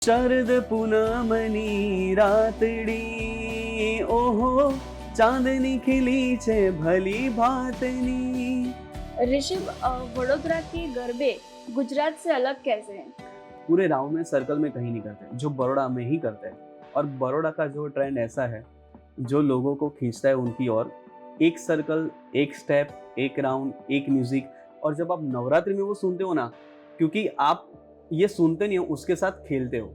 शरद पूनमनी रातड़ी ओहो चांदनी खिली छे भली भातनी। ऋषभ, वडोदरा के गरबे गुजरात से अलग कैसे हैं? पूरे राउंड में सर्कल में कहीं नहीं करते, जो बड़ौदा में ही करते हैं। और बड़ौदा का जो ट्रेंड ऐसा है जो लोगों को खींचता है उनकी ओर। एक सर्कल, एक स्टेप, एक राउंड, एक म्यूजिक। और जब आप नवरात्रि में वो सुनते हो ना, क्योंकि आप ये सुनते नहीं हो, उसके साथ खेलते हो।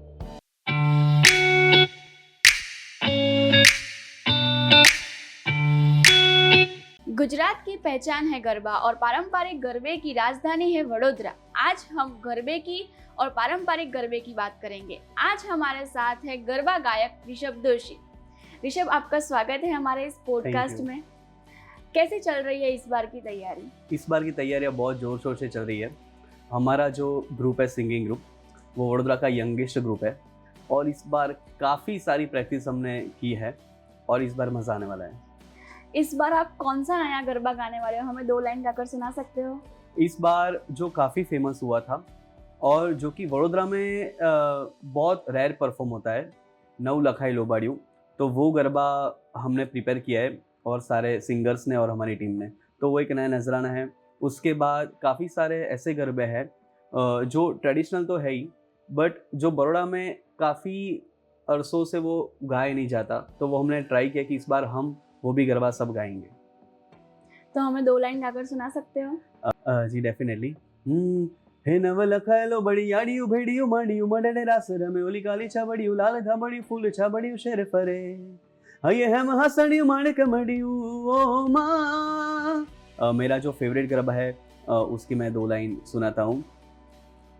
गुजरात की पहचान है गरबा और पारंपरिक गरबे की राजधानी है वडोदरा। आज हम गरबे की और पारंपरिक गरबे की बात करेंगे। आज हमारे साथ है गरबा गायक ऋषभ दोषी। ऋषभ, आपका स्वागत है हमारे इस पॉडकास्ट में। कैसे चल रही है इस बार की तैयारी? इस बार की तैयारियां बहुत जोर शोर से चल रही है। हमारा जो ग्रुप है, सिंगिंग ग्रुप, वो वडोदरा का यंगेस्ट ग्रुप है। और इस बार काफ़ी सारी प्रैक्टिस हमने की है और इस बार मज़ा आने वाला है। इस बार आप कौन सा नया गरबा गाने वाले हो? हमें 2 लाइन गाकर सुना सकते हो? इस बार जो काफ़ी फेमस हुआ था और जो कि वडोदरा में बहुत रेयर परफॉर्म होता है, नौ लखाई लोबाड़ियों, तो वो गरबा हमने प्रिपेयर किया है और सारे सिंगर्स ने और हमारी टीम ने। तो वो एक नया नजराना है। उसके बाद काफ़ी सारे ऐसे गरबे हैं जो ट्रेडिशनल तो है ही, बट जो बड़ौदा में काफ़ी अरसों से वो गाया नहीं जाता, तो वो हमने ट्राई किया कि इस बार हम वो भी गरबा सब गाएंगे। तो हमें 2 लाइन गाकर सुना सकते हो? जी डेफिनेटली। हे नव लखायलो बड़ी याड़ियो भेड़ियो माड़ियो मडने रास रमे ओली काली छाबड़ियो लाल धाबड़ियो फूल छाबड़ियो शेर फरे हये हम हसड़ियो माणक मड़ियो ओ माँ। मेरा जो फेवरेट गरबा है उसकी मैं 2 लाइन सुनाता हूँ।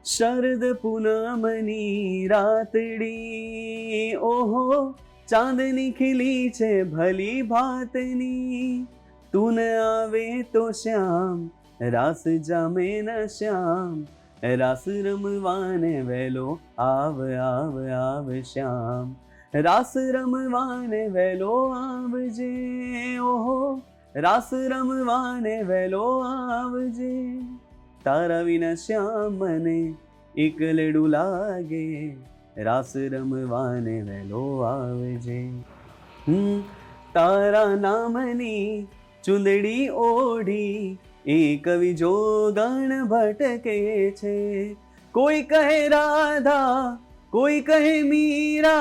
शरद पूनमनी रातड़ी ओहो चांदनी खिली छे भली भातनी। तू न आवे तो श्याम रास जामे न श्याम रास रमवाने वेलो आव आव आव श्याम रास रमवाने वेलो आवजे ओहो रास रमवाने वेलो आवजे। तारा विना श्याम मने एकलड़ू लागे रास रमवाने वेलो आवजे। तारा नामनी चुंदड़ी ओढ़ी एक विजो गण भटके छे। कोई कहे राधा कोई कहे मीरा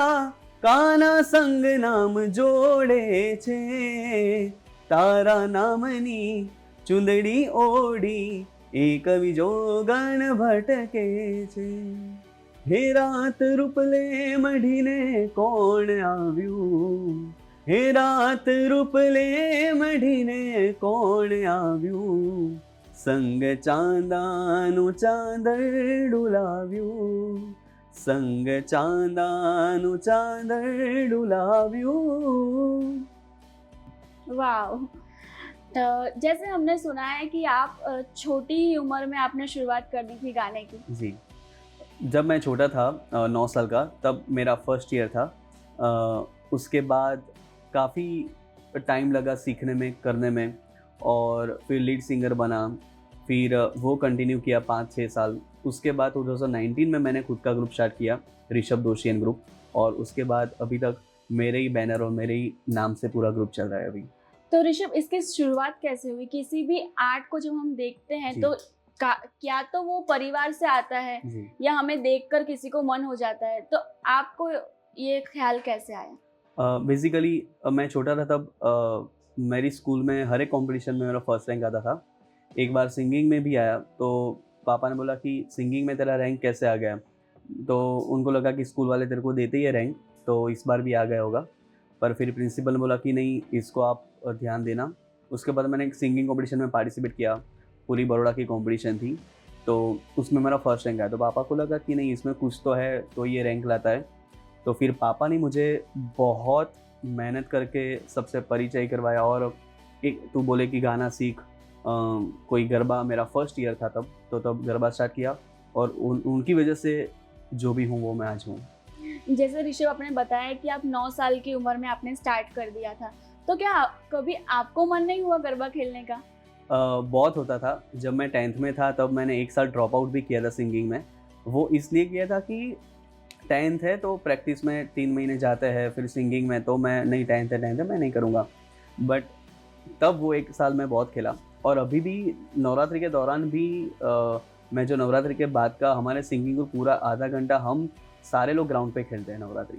काना संग नाम जोड़े छे। तारा नामनी चुंदड़ी ओढ़ी एक विजो गण भटके छे। हे रात रूपले मढ़ीने कोण आव्यू हे रात रूपले मढ़ीने कोण आव्यू संग चांदानु चांदर डुलाव्यू संग चांदानु चांदर डुलाव्यू। वाह! तो जैसे हमने सुना है कि आप छोटी ही उम्र में आपने शुरुआत कर दी थी गाने की। जी, जब मैं छोटा था 9 साल का, तब मेरा फर्स्ट ईयर था। उसके बाद काफ़ी टाइम लगा सीखने में, करने में, और फिर लीड सिंगर बना। फिर वो कंटिन्यू किया 5-6 साल। उसके बाद 2019 में मैंने खुद का ग्रुप स्टार्ट किया, ऋषभ दोषी एंड ग्रुप। और उसके बाद अभी तक मेरे ही बैनर और मेरे ही नाम से पूरा ग्रुप चल रहा है अभी। तो ऋषभ, इसकी शुरुआत कैसे हुई? किसी भी आर्ट को जब हम देखते हैं तो क्या तो वो परिवार से आता है या हमें देखकर किसी को मन हो जाता है, तो आपको ये ख्याल कैसे आया? बेसिकली मैं छोटा था तब मेरी स्कूल में हर एक कॉम्पिटिशन में मेरा फर्स्ट रैंक आता था। एक बार सिंगिंग में भी आया, तो पापा ने बोला कि सिंगिंग में तेरा रैंक कैसे आ गया? तो उनको लगा कि स्कूल वाले तेरे को देते ही है रैंक, तो इस बार भी आ गया होगा। पर फिर प्रिंसिपल ने बोला कि नहीं, इसको आप ध्यान देना। उसके बाद मैंने एक सिंगिंग कॉम्पिटिशन में पार्टिसिपेट किया, पूरी बड़ौदा की कॉम्पिटिशन थी, तो उसमें मेरा फर्स्ट रैंक आया। तो पापा को लगा कि नहीं, इसमें कुछ तो है, तो ये रैंक लाता है। तो फिर पापा ने मुझे बहुत मेहनत करके सबसे परिचय करवाया और एक तू बोले कि गाना सीख, कोई गरबा, मेरा फर्स्ट ईयर था तब गरबा स्टार्ट किया और उनकी वजह से जो भी हूँ वो मैं आज हूँ। जैसे ऋषभ, आपने बताया कि आप 9 साल की उम्र में आपने स्टार्ट कर दिया था, तो क्या कभी आपको मन नहीं हुआ गरबा खेलने का? बहुत होता था। जब मैं 10th में था तब मैंने 1 साल ड्रॉप आउट भी किया था सिंगिंग में। वो इसलिए किया था कि 10th है तो प्रैक्टिस में 3 महीने जाते हैं, फिर सिंगिंग में तो मैं नहीं 10th है मैं नहीं करूँगा। बट तब वो 1 साल मैं बहुत खेला और अभी भी नवरात्रि के दौरान भी मैं जो नवरात्रि के बाद का हमारे सिंगिंग को पूरा आधा घंटा हम सारे लोग ग्राउंड पे खेलते हैं नवरात्रि।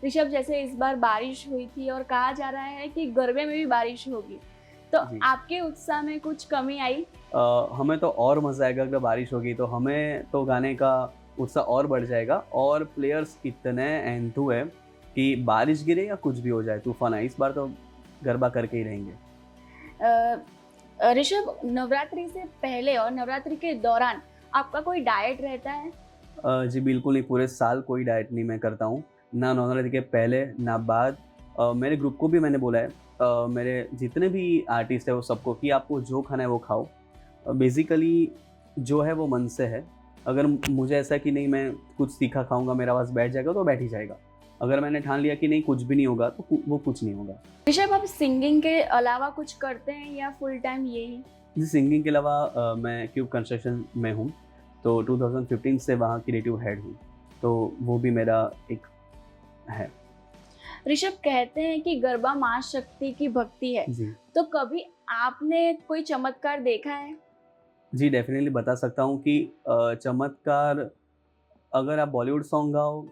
ऋषभ, जैसे इस बार बारिश हुई थी और कहा जा रहा है कि गरबे में भी बारिश होगी, तो जी। आपके उत्साह में कुछ कमी आई? हमें तो और मज़ा आएगा अगर बारिश होगी, तो हमें तो गाने का उत्साह और बढ़ जाएगा और प्लेयर्स इतने एंथू है कि बारिश गिरे या कुछ भी हो जाए, तूफान आए, इस बार तो गरबा करके ही रहेंगे। ऋषभ, नवरात्रि से पहले और नवरात्रि के दौरान आपका कोई डाइट रहता है? जी बिल्कुल नहीं, पूरे साल कोई डाइट नहीं मैं करता हूँ, ना नवरात्रि के पहले ना बाद। मेरे ग्रुप को भी मैंने बोला है, मेरे जितने भी आर्टिस्ट है वो सबको, कि आपको जो खाना है वो खाओ। बेसिकली जो है वो मन से है। अगर मुझे ऐसा कि नहीं मैं कुछ तीखा खाऊंगा मेरा आवाज़ बैठ जाएगा तो बैठ ही जाएगा। अगर मैंने ठान लिया कि नहीं कुछ भी नहीं होगा तो वो कुछ नहीं होगा। ऋषभ, आप सिंगिंग के अलावा कुछ करते हैं या फुल टाइम यही? जी, सिंगिंग के अलावा मैं क्यूब कंस्ट्रक्शन में हूँ, तो 2015 से वहाँ क्रिएटिव हेड हूँ, तो वो भी मेरा एक है। ऋषभ, कहते हैं कि गरबा माँ शक्ति की भक्ति है, जी तो कभी आपने कोई चमत्कार देखा है? जी, डेफिनेटली बता सकता हूँ कि चमत्कार, अगर आप बॉलीवुड सॉन्ग गाओ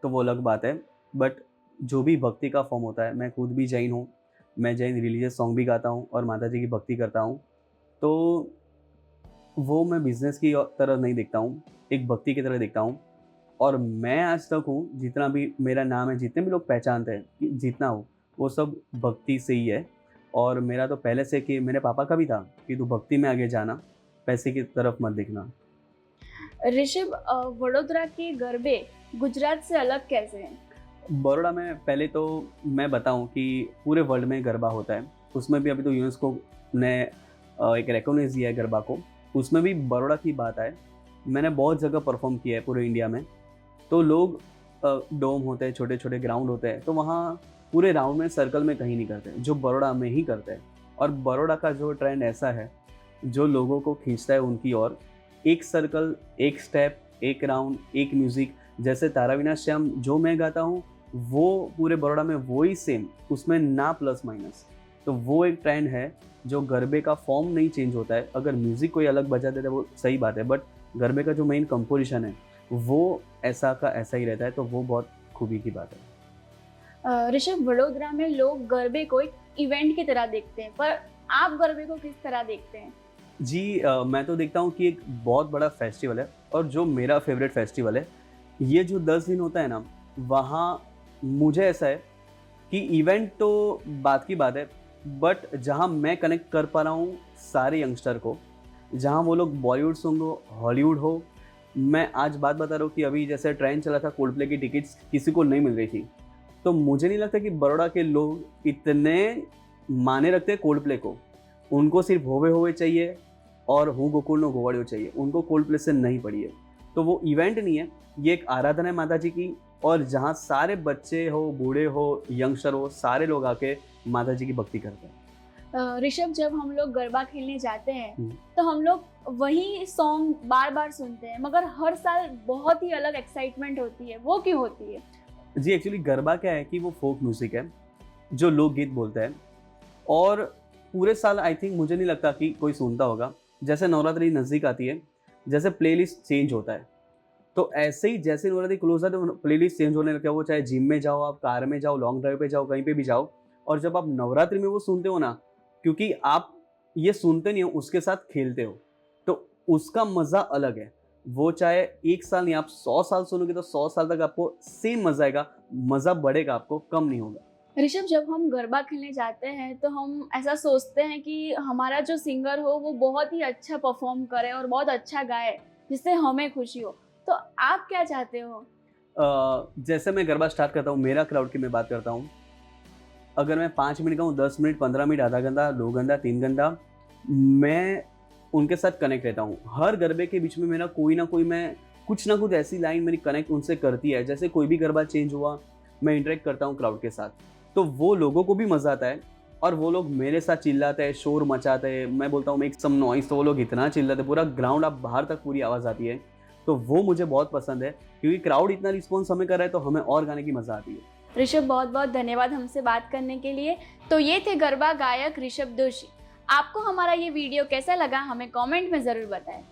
तो वो अलग बात है, बट जो भी भक्ति का फॉर्म होता है, मैं खुद भी जैन हूँ, मैं जैन रिलीजियस सॉन्ग भी गाता हूँ और माता जी की भक्ति करता हूँ, तो वो मैं बिजनेस की तरह नहीं देखता हूँ, एक भक्ति की तरह देखता हूँ। और मैं आज तक हूँ, जितना भी मेरा नाम है, जितने भी लोग पहचानते हैं, कि जितना हो वो सब भक्ति से ही है। और मेरा तो पहले से कि मेरे पापा का भी था कि तू भक्ति में आगे जाना, पैसे की तरफ मत देखना। ऋषभ, वडोदरा के गरबे गुजरात से अलग कैसे हैं? बड़ौदा में पहले तो मैं बताऊं कि पूरे वर्ल्ड में गरबा होता है, उसमें भी अभी तो यूनेस्को ने एक रिकॉग्नाइज दिया है गरबा को, उसमें भी बड़ौदा की बात आए। मैंने बहुत जगह परफॉर्म किया है पूरे इंडिया में, तो लोग डोम होते हैं, छोटे छोटे ग्राउंड होते हैं, तो वहाँ पूरे राउंड में सर्कल में कहीं नहीं करते, जो बड़ौदा में ही करते हैं। और बड़ौदा का जो ट्रेंड ऐसा है जो लोगों को खींचता है उनकी ओर, एक सर्कल, एक स्टेप, एक राउंड, एक म्यूज़िक। जैसे तारा विना श्याम जो मैं गाता हूँ वो पूरे बड़ौदा में वही सेम, उसमें ना प्लस माइनस। तो वो एक ट्रेंड है जो गरबे का फॉर्म नहीं चेंज होता है। अगर म्यूज़िक कोई अलग बजा देता है वो सही बात है, बट गरबे का जो मेन कंपोजिशन है वो ऐसा का ऐसा ही रहता है, तो वो बहुत खूबी की बात है। ऋषभ, वडोदरा में लोग गरबे को एक इवेंट की तरह देखते हैं, पर आप गरबे को किस तरह देखते हैं? जी मैं तो देखता हूँ कि एक बहुत बड़ा फेस्टिवल है, और जो मेरा फेवरेट फेस्टिवल है, ये जो 10 दिन होता है ना, वहाँ मुझे ऐसा है कि इवेंट तो बात की बात है, बट जहाँ मैं कनेक्ट कर पा रहा हूँ सारे यंगस्टर को, जहाँ वो लोग बॉलीवुड सॉन्ग हो, हॉलीवुड हो। मैं आज बात बता रहा हूँ कि अभी जैसे ट्रेंड चला था, कोल्डप्ले की टिकट्स किसी को नहीं मिल रही थी, तो मुझे नहीं लगता कि बड़ौदा के लोग इतने माने रखते हैं कोल्डप्ले को। उनको सिर्फ होवे होवे चाहिए और हूँ गोकुल नो गोवाड़ियो चाहिए, उनको कोल्डप्ले से नहीं पड़ी है। तो वो इवेंट नहीं है, ये एक आराधना है माता जी की, और जहाँ सारे बच्चे हो, बूढ़े हो, यंगस्टर हो, सारे लोग आके माता जी की भक्ति करते हैं। ऋषभ, जब हम लोग गरबा खेलने जाते हैं तो हम लोग वही सॉन्ग बार बार सुनते हैं, मगर हर साल बहुत ही अलग एक्साइटमेंट होती है, वो क्यों होती है? जी, एक्चुअली गरबा क्या है कि वो फोक म्यूज़िक है जो लोकगीत बोलते हैं, और पूरे साल आई थिंक मुझे नहीं लगता कि कोई सुनता होगा। जैसे नवरात्रि नज़दीक आती है, जैसे प्लेलिस्ट चेंज होता है, तो ऐसे ही जैसे नवरात्रि क्लोज आती है प्लेलिस्ट चेंज होने लगता है। वो चाहे जिम में जाओ, आप कार में जाओ, लॉन्ग ड्राइव पे जाओ, कहीं पे भी जाओ, और जब आप नवरात्रि में वो सुनते हो ना, क्योंकि आप ये सुनते नहीं हो, उसके साथ खेलते हो, तो उसका मज़ा अलग है। वो चाहे 1 साल नहीं, आप 100 साल सुनोगे तो 100 साल तक आपको सेम मज़ा आएगा, मज़ा बढ़ेगा, आपको कम नहीं होगा। ऋषभ, जब हम गरबा खेलने जाते हैं तो हम ऐसा सोचते हैं कि हमारा जो सिंगर हो वो बहुत ही अच्छा परफॉर्म करे और बहुत अच्छा गाए, जिससे हमें खुशी हो। तो आप क्या चाहते हो? जैसे मैं गरबा स्टार्ट करता हूँ, मेरा क्राउड की मैं बात करता हूँ, अगर मैं 5 मिनट का हूँ, 10 मिनट, 15 मिनट, आधा घंटा, 2 घंटा, 3 घंटा, मैं उनके साथ कनेक्ट रहता हूँ। हर गरबे के बीच में मेरा कोई ना कोई, मैं कुछ ना कुछ ऐसी लाइन मेरी कनेक्ट उनसे करती है। जैसे कोई भी गरबा चेंज हुआ, मैं इंटरेक्ट करता हूँ क्राउड के साथ, तो वो लोगों को भी मज़ा आता है, और वो लोग मेरे साथ चिल्लाते हैं, शोर मचाते हैं। मैं बोलता हूँ मेक सम नॉइस, तो वो लोग इतना चिल्लाते हैं, पूरा ग्राउंड आप बाहर तक पूरी आवाज़ आती है। तो वो मुझे बहुत पसंद है, क्योंकि क्राउड इतना रिस्पॉन्स हमें कर रहा है तो हमें और गाने की मज़ा आती है। ऋषभ, बहुत बहुत धन्यवाद हमसे बात करने के लिए। तो ये थे गरबा गायक ऋषभ दोषी। आपको हमारा ये वीडियो कैसा लगा हमें कमेंट में ज़रूर बताएं।